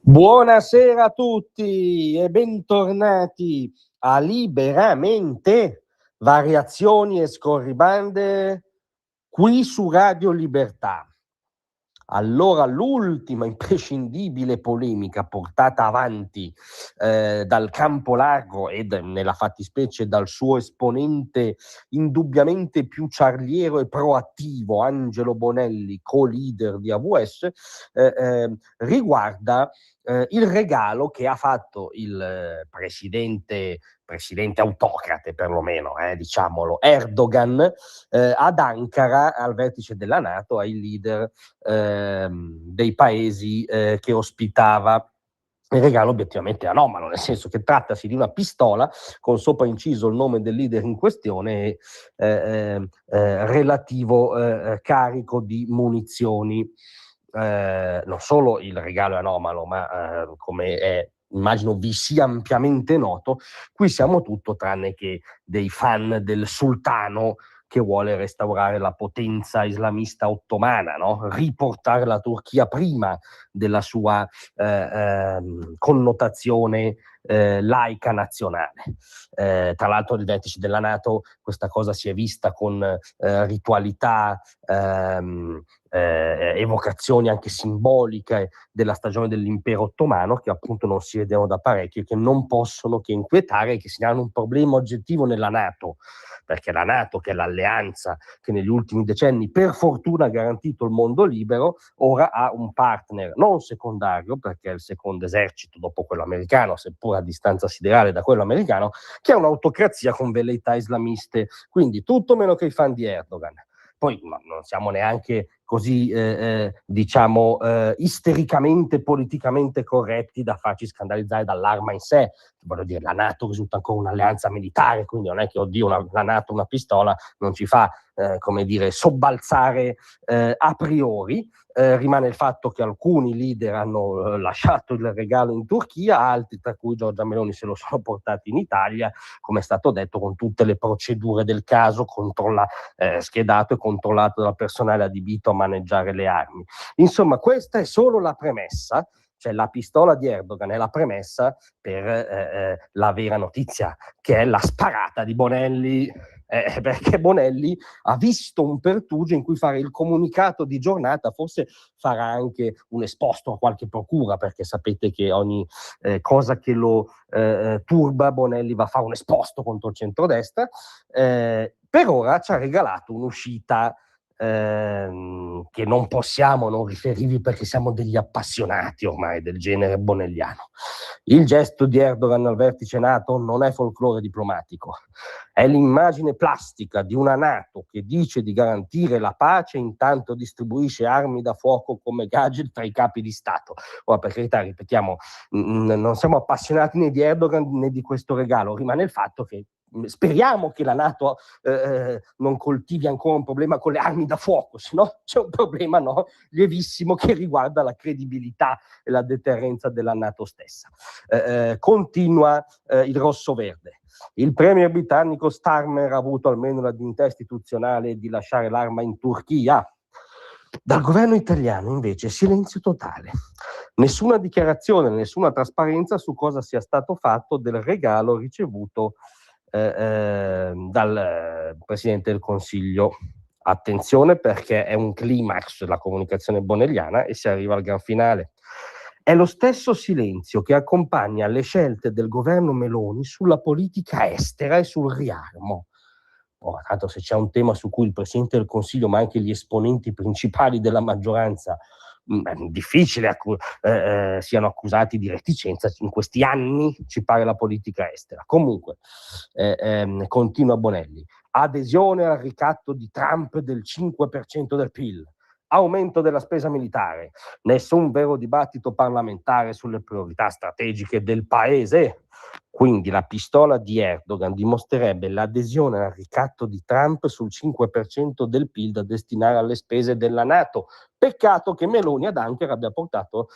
Buonasera a tutti e bentornati a Liberamente, variazioni e scorribande qui su Radio Libertà. Allora, l'ultima imprescindibile polemica portata avanti dal campo largo ed nella fattispecie dal suo esponente indubbiamente più ciarliero e proattivo, Angelo Bonelli, co-leader di AVS, riguarda il regalo che ha fatto il presidente autocrate perlomeno, diciamolo, Erdogan, ad Ankara, al vertice della NATO, ai leader dei paesi che ospitava. Il regalo obiettivamente anomalo, nel senso che trattasi di una pistola con sopra inciso il nome del leader in questione e relativo carico di munizioni. Non solo il regalo è anomalo, ma come è, immagino vi sia ampiamente noto, qui siamo tutto tranne che dei fan del sultano che vuole restaurare la potenza islamista ottomana, no? Riportare la Turchia prima della sua connotazione laica nazionale. Tra l'altro il vertice della NATO questa cosa si è vista con ritualità, evocazioni anche simboliche della stagione dell'impero ottomano, che appunto non si vedono da parecchio e che non possono che inquietare e che segnalano un problema oggettivo nella NATO, perché la NATO, che è l'alleanza che negli ultimi decenni per fortuna ha garantito il mondo libero, ora ha un partner non secondario, perché è il secondo esercito dopo quello americano, seppur a distanza siderale da quello americano, che è un'autocrazia con velleità islamiste, quindi tutto meno che i fan di Erdogan. Poi non siamo neanche così, diciamo, istericamente, politicamente corretti da farci scandalizzare dall'arma in sé. Voglio dire, la NATO risulta ancora un'alleanza militare, quindi non è che, oddio, la NATO una pistola non ci fa, come dire, sobbalzare a priori. Rimane il fatto che alcuni leader hanno lasciato il regalo in Turchia, altri, tra cui Giorgia Meloni, se lo sono portati in Italia, come è stato detto, con tutte le procedure del caso, schedato e controllato dal personale adibito a maneggiare le armi. Insomma, questa è solo la premessa, cioè la pistola di Erdogan è la premessa per la vera notizia, che è la sparata di Bonelli, perché Bonelli ha visto un pertugio in cui fare il comunicato di giornata, forse farà anche un esposto a qualche procura, perché sapete che ogni cosa che lo turba, Bonelli va a fare un esposto contro il centrodestra. Per ora ci ha regalato un'uscita che non possiamo non riferirvi, perché siamo degli appassionati ormai del genere bonelliano. Il gesto di Erdogan al vertice NATO non è folklore diplomatico, è l'immagine plastica di una NATO che dice di garantire la pace e intanto distribuisce armi da fuoco come gadget tra i capi di Stato. Ora, per carità, ripetiamo, non siamo appassionati né di Erdogan né di questo regalo, rimane il fatto che speriamo che la NATO non coltivi ancora un problema con le armi da fuoco, se no c'è un problema lievissimo che riguarda la credibilità e la deterrenza della NATO stessa. Continua il rosso-verde. Il premier britannico Starmer ha avuto almeno la dignità istituzionale di lasciare l'arma in Turchia. Dal governo italiano invece silenzio totale, nessuna dichiarazione, nessuna trasparenza su cosa sia stato fatto del regalo ricevuto dal Presidente del Consiglio. Attenzione, perché è un climax la comunicazione bonelliana e si arriva al gran finale. È lo stesso silenzio che accompagna le scelte del governo Meloni sulla politica estera e sul riarmo. Tanto se c'è un tema su cui il Presidente del Consiglio, ma anche gli esponenti principali della maggioranza, è difficile siano accusati di reticenza, in questi anni ci pare la politica estera. Comunque, continua Bonelli, adesione al ricatto di Trump del 5% del PIL, aumento della spesa militare, nessun vero dibattito parlamentare sulle priorità strategiche del paese. Quindi la pistola di Erdogan dimostrerebbe l'adesione al ricatto di Trump sul 5% del PIL da destinare alle spese della NATO. Peccato che Meloni ad Ankara abbia portato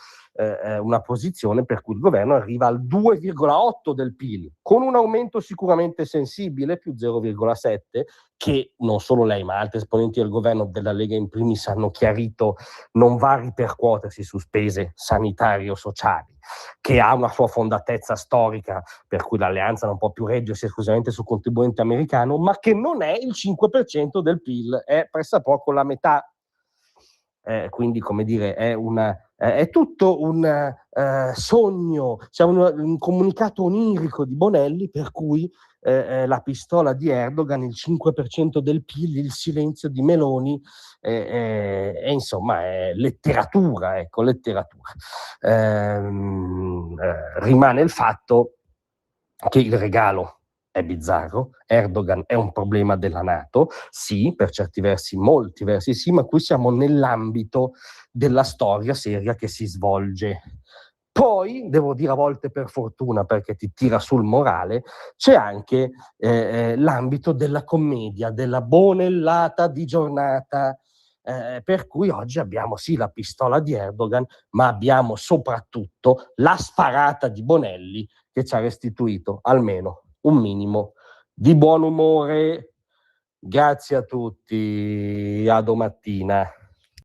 una posizione per cui il governo arriva al 2,8 del PIL, con un aumento sicuramente sensibile, più 0,7, che non solo lei ma altri esponenti del governo, della Lega in primis, hanno chiarito non va a ripercuotersi su spese sanitarie o sociali. che ha una sua fondatezza storica, per cui l'alleanza non può più reggersi esclusivamente sul contribuente americano, ma che non è il 5% del PIL, è pressappoco la metà. Quindi, come dire, è tutto un sogno, cioè un comunicato onirico di Bonelli, per cui la pistola di Erdogan, il 5% del PIL, il silenzio di Meloni, insomma è letteratura, ecco, letteratura. Rimane il fatto che il regalo è bizzarro, Erdogan è un problema della NATO, sì, per certi versi, molti versi sì, ma qui siamo nell'ambito della storia seria che si svolge. Poi, devo dire a volte per fortuna, perché ti tira sul morale, c'è anche l'ambito della commedia, della bonellata di giornata, per cui oggi abbiamo sì la pistola di Erdogan, ma abbiamo soprattutto la sparata di Bonelli, che ci ha restituito almeno un minimo di buon umore. Grazie a tutti, a domattina.